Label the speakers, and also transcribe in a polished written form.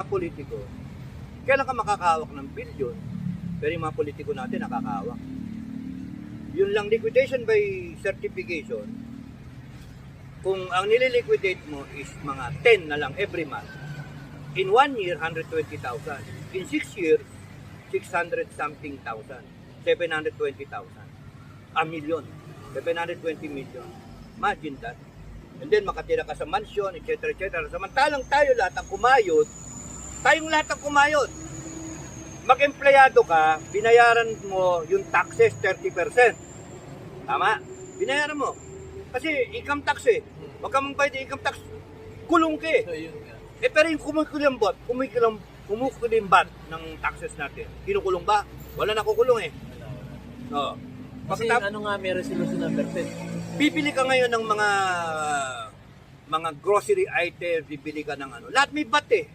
Speaker 1: Politiko, kailan ka makakahawak ng bilyon, pero yung mga politiko natin nakakahawak. Yun lang, liquidation by certification, kung ang nililiquidate mo is mga 10 na lang every month, in 1 year, 120,000. In 6 years, 600 something thousand. 720,000. A million. 720 million. Imagine that. And then makatira ka sa mansion, etc. etc. Samantalang tayo lahat ang kumayod, tayong lahat ang kumayod. Mag-empleyado ka, binayaran mo yung taxes 30%. Tama? Binayaran mo. Kasi income tax eh. Huwag ka mong bayad income tax, kulong ka eh. Pero yung kumukulimbat ng taxes natin, kinukulong ba? Wala na kukulong eh. No.
Speaker 2: Kasi ano nga may resolution number 10.
Speaker 1: Bibili ka ngayon ng mga grocery items, bibili ka ng ano. Lahat may VAT eh.